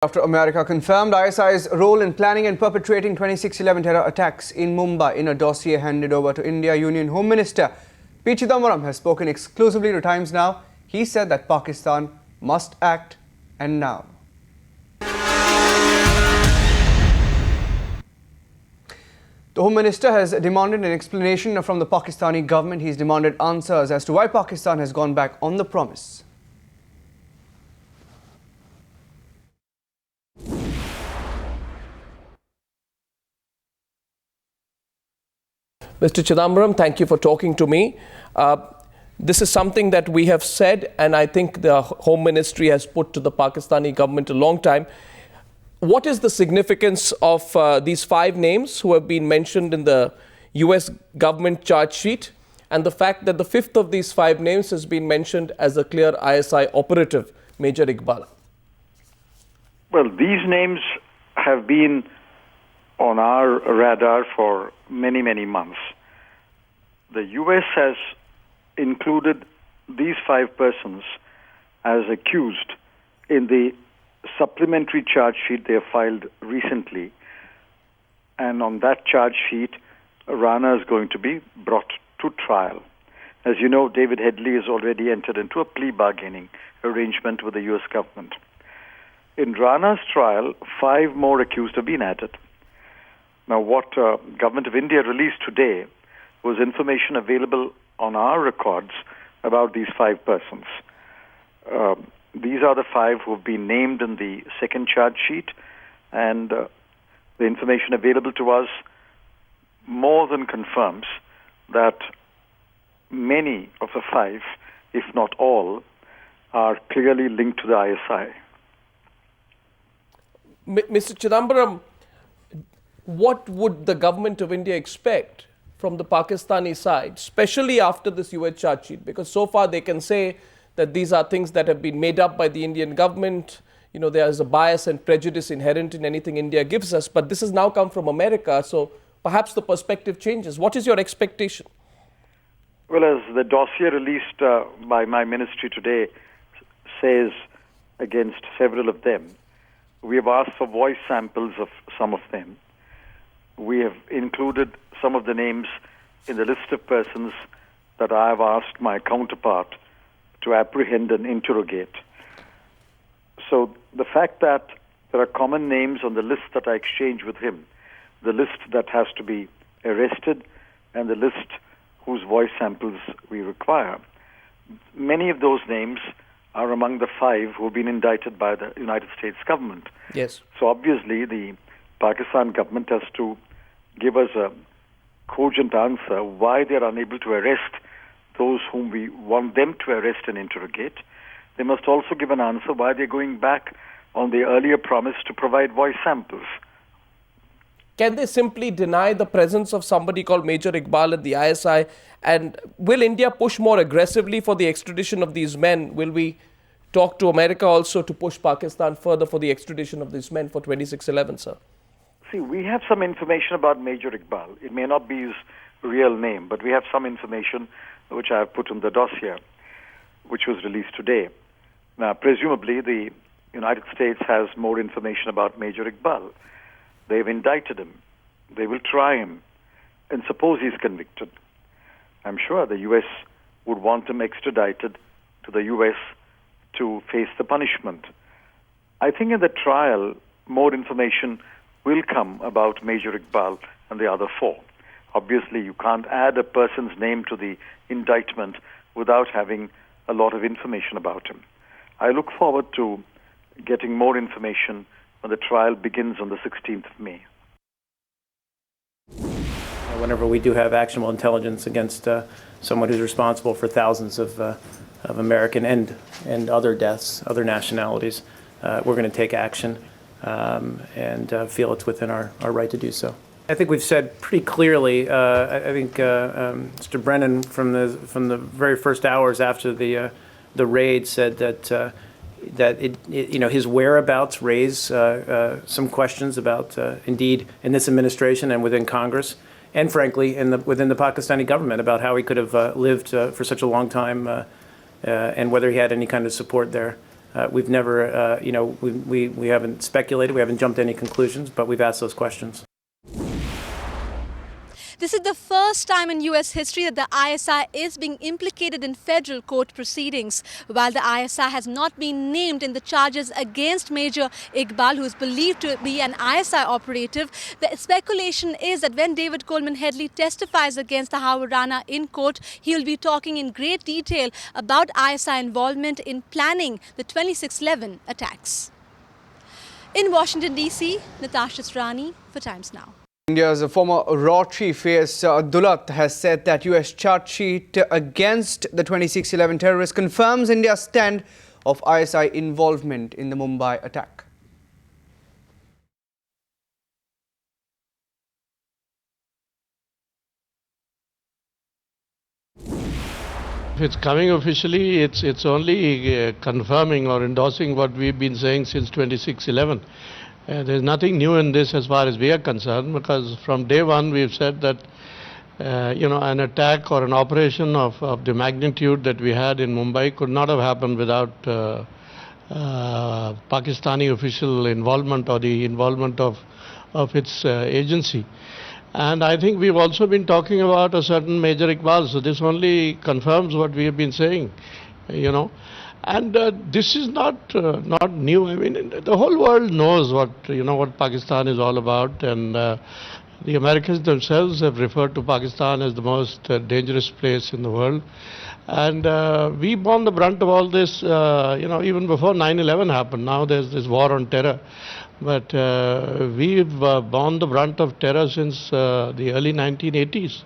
After America confirmed ISI's role in planning and perpetrating 26/11 terror attacks in Mumbai in a dossier handed over to India Union Home Minister P. Chidambaram has spoken exclusively to Times Now. He said that Pakistan must act, and now. The Home Minister has demanded an explanation from the Pakistani government. He's demanded answers as to why Pakistan has gone back on the promise. Mr. Chidambaram, thank you for talking to me. This is something that we have said, and I think the Home Ministry has put to the Pakistani government a long time. What is the significance of these 5 names who have been mentioned in the US government charge sheet, and the fact that the 5th of these 5 names has been mentioned as a clear ISI operative, Major Iqbal? Well, these names have been on our radar for many, many months. The U.S. has included these 5 persons as accused in the supplementary charge sheet they have filed recently. And on that charge sheet, Rana is going to be brought to trial. As you know, David Headley has already entered into a plea bargaining arrangement with the U.S. government. In Rana's trial, 5 more accused have been added. Now, what Government of India released today was information available on our records about these 5 persons. These are the 5 who have been named in the second charge sheet, and the information available to us more than confirms that many of the 5, if not all, are clearly linked to the ISI. Mr. Chidambaram, what would the government of India expect from the Pakistani side, especially after this US charge sheet? Because so far they can say that these are things that have been made up by the Indian government. You know, there is a bias and prejudice inherent in anything India gives us, but this has now come from America, so perhaps the perspective changes. What is your expectation? Well, as the dossier released by my ministry today says against several of them, we have asked for voice samples of some of them. We have included some of the names in the list of persons that I have asked my counterpart to apprehend and interrogate. So the fact that there are common names on the list that I exchanged with him, the list that has to be arrested, and the list whose voice samples we require, many of those names are among the 5 who have been indicted by the United States government. Yes. So obviously the Pakistan government has to give us a cogent answer why they are unable to arrest those whom we want them to arrest and interrogate. They must also give an answer why they're going back on the earlier promise to provide voice samples. Can they simply deny the presence of somebody called Major Iqbal at the ISI? And will India push more aggressively for the extradition of these men? Will we talk to America also to push Pakistan further for the extradition of these men for 26/11, sir? See, we have some information about Major Iqbal. It may not be his real name, but we have some information which I have put in the dossier, which was released today. Now, presumably, the United States has more information about Major Iqbal. They've indicted him. They will try him. And suppose he's convicted. I'm sure the U.S. would want him extradited to the U.S. to face the punishment. I think in the trial, more information will come about Major Iqbal and the other 4. Obviously, you can't add a person's name to the indictment without having a lot of information about him. I look forward to getting more information when the trial begins on the 16th of May. Whenever we do have actionable intelligence against someone who's responsible for thousands of American and other deaths, other nationalities, we're going to take action and feel it's within our right to do so. I think we've said pretty clearly. I think Mr. Brennan, from the very first hours after the raid, said that his whereabouts raise some questions about, indeed, in this administration and within Congress, and frankly, within the Pakistani government, about how he could have lived for such a long time and whether he had any kind of support there. We've never, we haven't speculated, we haven't jumped to any conclusions, but we've asked those questions. This is the first time in US history that the ISI is being implicated in federal court proceedings. While the ISI has not been named in the charges against Major Iqbal, who is believed to be an ISI operative, the speculation is that when David Coleman Headley testifies against the Howard Rana in court, he will be talking in great detail about ISI involvement in planning the 26/11 attacks. In Washington, D.C., Natasha Srani for Times Now. India's former RAW chief A.S. Dulat has said that US charge sheet against the 26/11 terrorists confirms India's stand of ISI involvement in the Mumbai attack. If it's coming officially, it's only confirming or endorsing what we've been saying since 26/11. There's nothing new in this as far as we are concerned, because from day one we've said that an attack or an operation of the magnitude that we had in Mumbai could not have happened without Pakistani official involvement or the involvement of its agency. And I think we've also been talking about a certain Major Iqbal, so this only confirms what we have been saying, And this is not new. I mean, the whole world knows what Pakistan is all about, and the Americans themselves have referred to Pakistan as the most dangerous place in the world. And we borne the brunt of all this, even before 9/11 happened. Now there's this war on terror. But we've borne the brunt of terror since the early 1980s.